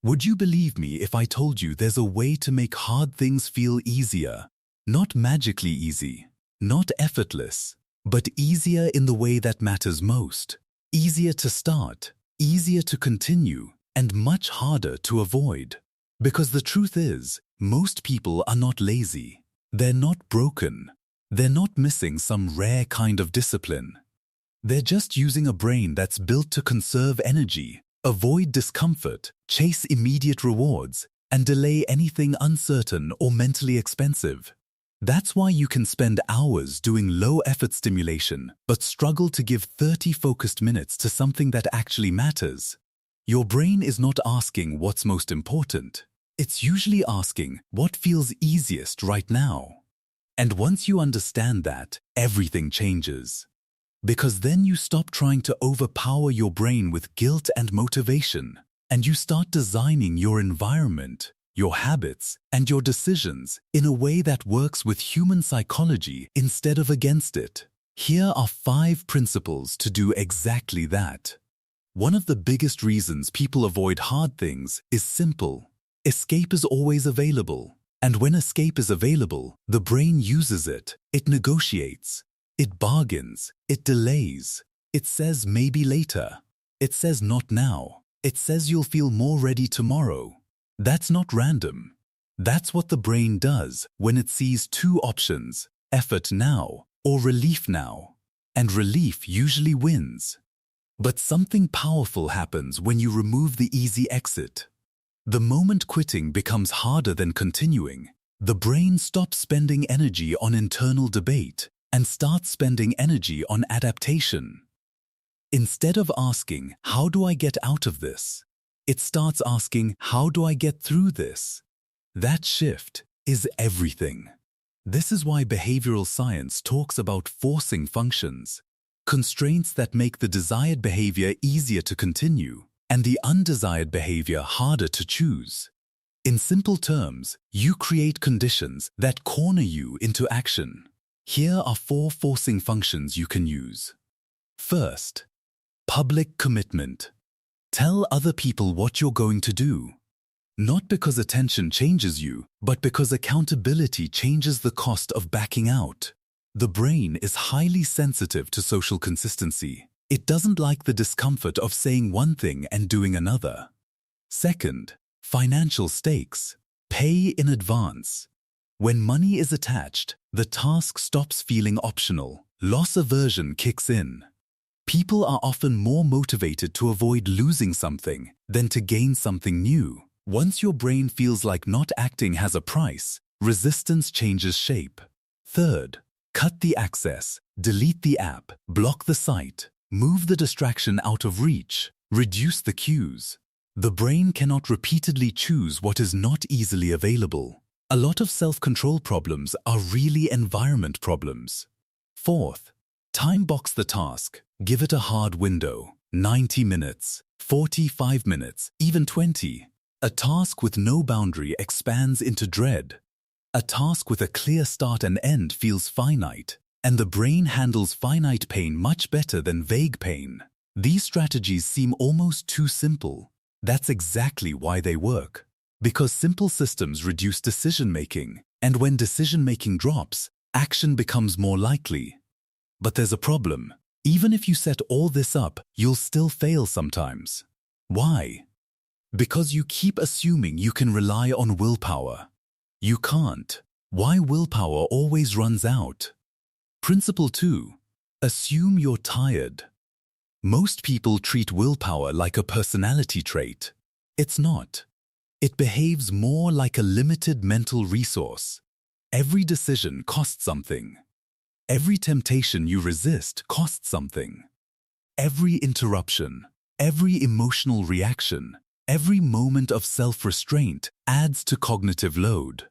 Would you believe me if I told you there's a way to make hard things feel easier? Not magically easy, not effortless, but easier in the way that matters most. Easier to start, easier to continue, and much harder to avoid. Because the truth is, most people are not lazy. They're not broken. They're not missing some rare kind of discipline. They're just using a brain that's built to conserve energy, avoid discomfort, chase immediate rewards, and delay anything uncertain or mentally expensive. That's why you can spend hours doing low-effort stimulation, but struggle to give 30 focused minutes to something that actually matters. Your brain is not asking what's most important. It's usually asking what feels easiest right now. And once you understand that, everything changes. Because then you stop trying to overpower your brain with guilt and motivation, and you start designing your environment, your habits, and your decisions in a way that works with human psychology instead of against it. Here are 5 principles to do exactly that. One of the biggest reasons people avoid hard things is simple. Escape is always available. And when escape is available, the brain uses it. It negotiates. It bargains. It delays. It says maybe later. It says not now. It says you'll feel more ready tomorrow. That's not random. That's what the brain does when it sees 2 options, effort now or relief now. And relief usually wins. But something powerful happens when you remove the easy exit. The moment quitting becomes harder than continuing, the brain stops spending energy on internal debate and starts spending energy on adaptation. Instead of asking, how do I get out of this? It starts asking, how do I get through this? That shift is everything. This is why behavioral science talks about forcing functions, constraints that make the desired behavior easier to continue and the undesired behavior harder to choose. In simple terms, you create conditions that corner you into action. Here are 4 forcing functions you can use. First, public commitment. Tell other people what you're going to do. Not because attention changes you, but because accountability changes the cost of backing out. The brain is highly sensitive to social consistency. It doesn't like the discomfort of saying one thing and doing another. Second, financial stakes. Pay in advance. When money is attached, the task stops feeling optional. Loss aversion kicks in. People are often more motivated to avoid losing something than to gain something new. Once your brain feels like not acting has a price, resistance changes shape. Third, cut the access, delete the app, block the site, move the distraction out of reach, reduce the cues. The brain cannot repeatedly choose what is not easily available. A lot of self-control problems are really environment problems. Fourth, time box the task. Give it a hard window. 90 minutes, 45 minutes, even 20. A task with no boundary expands into dread. A task with a clear start and end feels finite, and the brain handles finite pain much better than vague pain. These strategies seem almost too simple. That's exactly why they work. Because simple systems reduce decision-making, and when decision-making drops, action becomes more likely. But there's a problem. Even if you set all this up, you'll still fail sometimes. Why? Because you keep assuming you can rely on willpower. You can't. Why willpower always runs out? Principle 2. Assume you're tired. Most people treat willpower like a personality trait. It's not. It behaves more like a limited mental resource. Every decision costs something. Every temptation you resist costs something. Every interruption, every emotional reaction, every moment of self-restraint adds to cognitive load.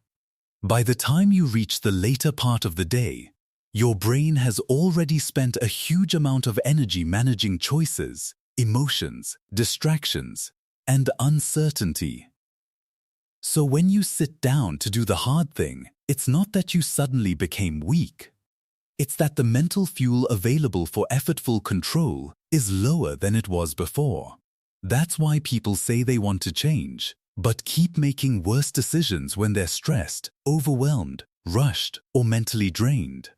By the time you reach the later part of the day, your brain has already spent a huge amount of energy managing choices, emotions, distractions, and uncertainty. So when you sit down to do the hard thing, it's not that you suddenly became weak. It's that the mental fuel available for effortful control is lower than it was before. That's why people say they want to change, but keep making worse decisions when they're stressed, overwhelmed, rushed, or mentally drained.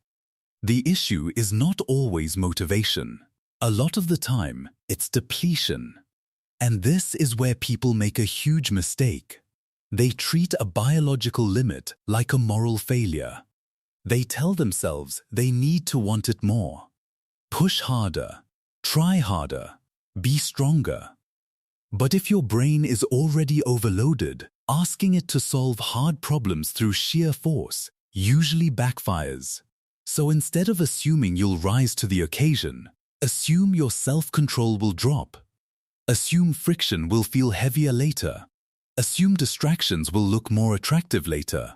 The issue is not always motivation. A lot of the time, it's depletion. And this is where people make a huge mistake. They treat a biological limit like a moral failure. They tell themselves they need to want it more. Push harder, try harder, be stronger. But if your brain is already overloaded, asking it to solve hard problems through sheer force usually backfires. So instead of assuming you'll rise to the occasion, assume your self-control will drop. Assume friction will feel heavier later. Assume distractions will look more attractive later.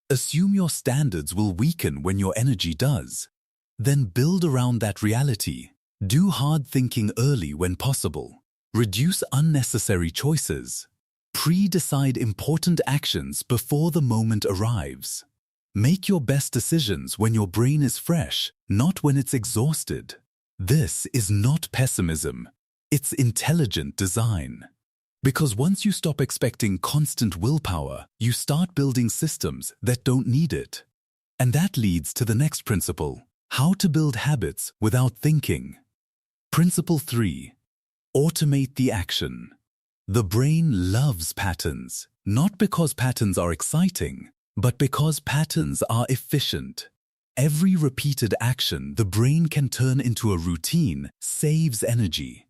Assume your standards will weaken when your energy does. Then build around that reality. Do hard thinking early when possible. Reduce unnecessary choices. Pre-decide important actions before the moment arrives. Make your best decisions when your brain is fresh, not when it's exhausted. This is not pessimism. It's intelligent design. Because once you stop expecting constant willpower, you start building systems that don't need it. And that leads to the next principle: how to build habits without thinking. Principle 3. Automate the action. The brain loves patterns, not because patterns are exciting, but because patterns are efficient. Every repeated action the brain can turn into a routine saves energy.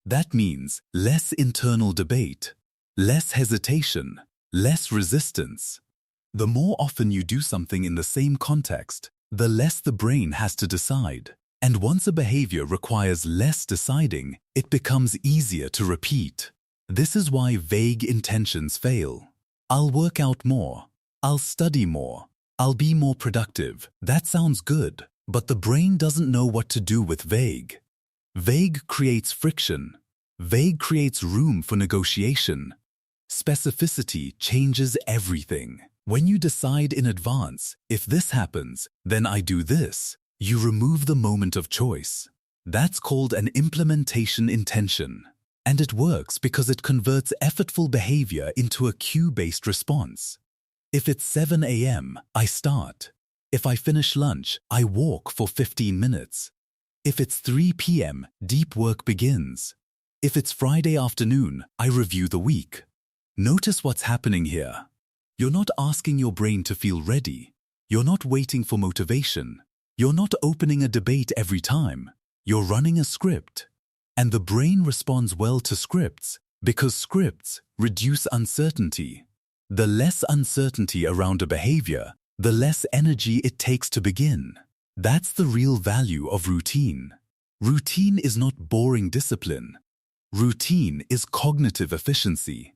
That means less internal debate, less hesitation, less resistance. The more often you do something in the same context, the less the brain has to decide. And once a behavior requires less deciding, it becomes easier to repeat. This is why vague intentions fail. I'll work out more. I'll study more. I'll be more productive. That sounds good, but the brain doesn't know what to do with vague. Vague creates friction. Vague creates room for negotiation. Specificity changes everything. When you decide in advance, if this happens, then I do this, you remove the moment of choice. That's called an implementation intention. And it works because it converts effortful behavior into a cue-based response. If it's 7 a.m., I start. If I finish lunch, I walk for 15 minutes. If it's 3 p.m., deep work begins. If it's Friday afternoon, I review the week. Notice what's happening here. You're not asking your brain to feel ready. You're not waiting for motivation. You're not opening a debate every time. You're running a script. And the brain responds well to scripts because scripts reduce uncertainty. The less uncertainty around a behavior, the less energy it takes to begin. That's the real value of routine. Routine is not boring discipline. Routine is cognitive efficiency.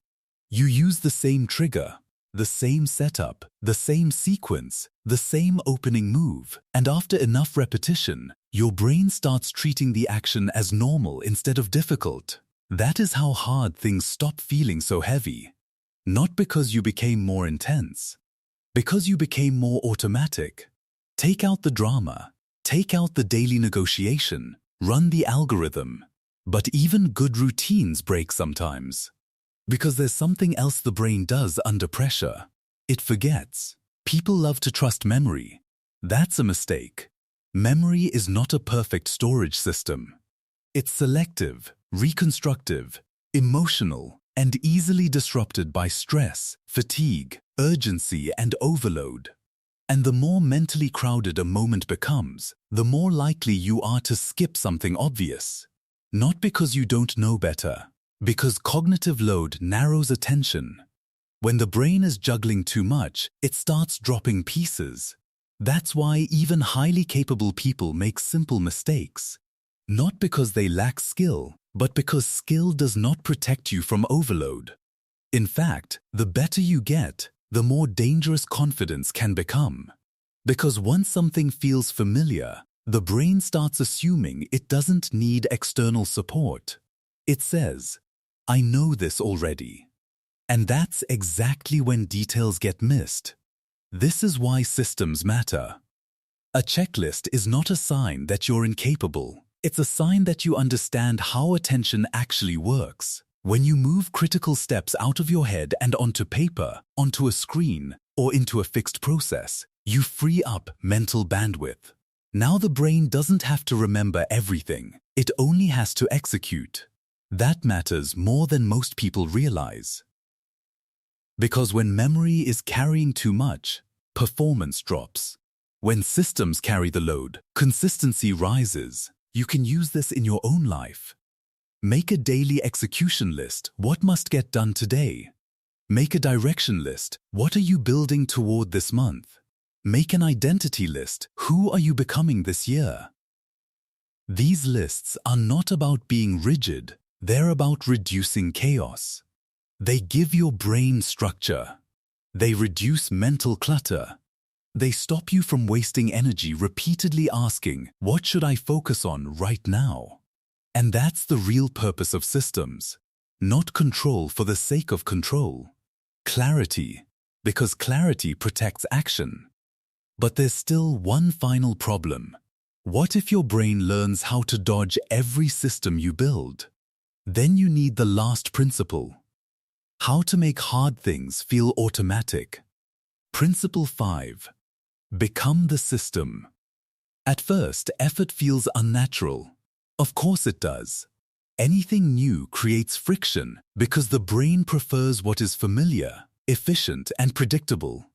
You use the same trigger, the same setup, the same sequence, the same opening move, and after enough repetition, your brain starts treating the action as normal instead of difficult. That is how hard things stop feeling so heavy. Not because you became more intense, because you became more automatic. Take out the drama, take out the daily negotiation, run the algorithm. But even good routines break sometimes. Because there's something else the brain does under pressure. It forgets. People love to trust memory. That's a mistake. Memory is not a perfect storage system. It's selective, reconstructive, emotional, and easily disrupted by stress, fatigue, urgency, and overload. And the more mentally crowded a moment becomes, the more likely you are to skip something obvious. Not because you don't know better, because cognitive load narrows attention. When the brain is juggling too much, it starts dropping pieces. That's why even highly capable people make simple mistakes. Not because they lack skill, but because skill does not protect you from overload. In fact, the better you get, the more dangerous confidence can become. Because once something feels familiar, the brain starts assuming it doesn't need external support. It says, I know this already. And that's exactly when details get missed. This is why systems matter. A checklist is not a sign that you're incapable. It's a sign that you understand how attention actually works. When you move critical steps out of your head and onto paper, onto a screen, or into a fixed process, you free up mental bandwidth. Now the brain doesn't have to remember everything, it only has to execute. That matters more than most people realize. Because when memory is carrying too much, performance drops. When systems carry the load, consistency rises. You can use this in your own life. Make a daily execution list. What must get done today? Make a direction list. What are you building toward this month? Make an identity list. Who are you becoming this year? These lists are not about being rigid. They're about reducing chaos. They give your brain structure. They reduce mental clutter. They stop you from wasting energy repeatedly asking, what should I focus on right now? And that's the real purpose of systems. Not control for the sake of control. Clarity, because clarity protects action. But there's still one final problem. What if your brain learns how to dodge every system you build? Then you need the last principle. How to make hard things feel automatic. Principle 5. Become the system. At first, effort feels unnatural. Of course it does. Anything new creates friction because the brain prefers what is familiar, efficient, and predictable.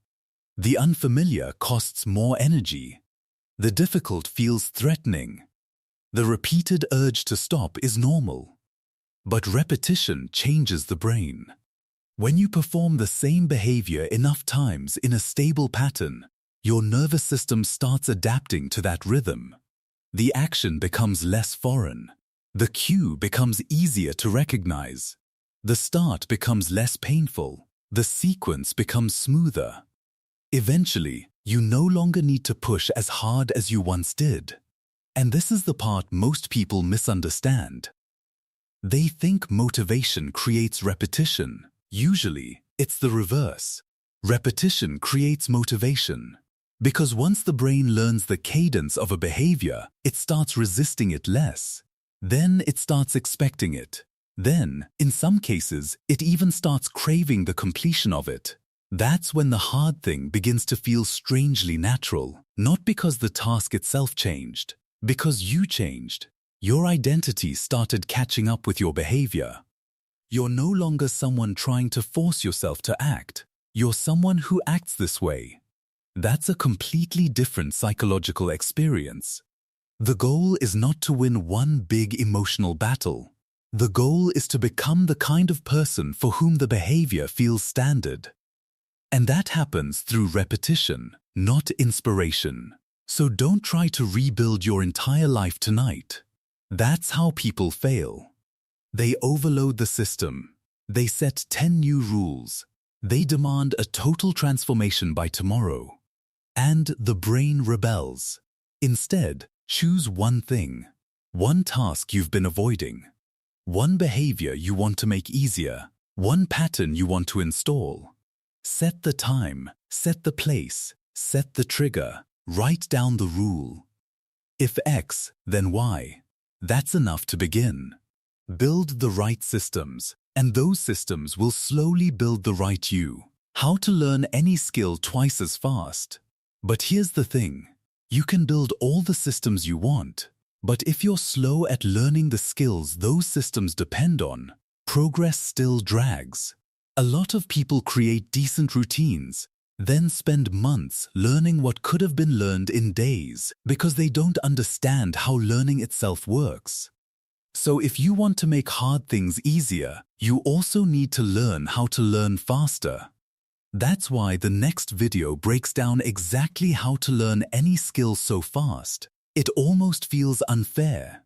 The unfamiliar costs more energy. The difficult feels threatening. The repeated urge to stop is normal. But repetition changes the brain. When you perform the same behavior enough times in a stable pattern, your nervous system starts adapting to that rhythm. The action becomes less foreign. The cue becomes easier to recognize. The start becomes less painful. The sequence becomes smoother. Eventually, you no longer need to push as hard as you once did. And this is the part most people misunderstand. They think motivation creates repetition. Usually, it's the reverse. Repetition creates motivation. Because once the brain learns the cadence of a behavior, it starts resisting it less. Then it starts expecting it. Then, in some cases, it even starts craving the completion of it. That's when the hard thing begins to feel strangely natural, not because the task itself changed, because you changed. Your identity started catching up with your behavior. You're no longer someone trying to force yourself to act. You're someone who acts this way. That's a completely different psychological experience. The goal is not to win one big emotional battle. The goal is to become the kind of person for whom the behavior feels standard. And that happens through repetition, not inspiration. So don't try to rebuild your entire life tonight. That's how people fail. They overload the system. They set 10 new rules. They demand a total transformation by tomorrow. And the brain rebels. Instead, choose one thing, one task you've been avoiding, one behavior you want to make easier, one pattern you want to install. Set the time, set the place, set the trigger, write down the rule. If X, then Y. That's enough to begin. Build the right systems, and those systems will slowly build the right you. How to learn any skill twice as fast. But here's the thing. You can build all the systems you want, but if you're slow at learning the skills those systems depend on, progress still drags. A lot of people create decent routines, then spend months learning what could have been learned in days because they don't understand how learning itself works. So if you want to make hard things easier, you also need to learn how to learn faster. That's why the next video breaks down exactly how to learn any skill so fast. It almost feels unfair.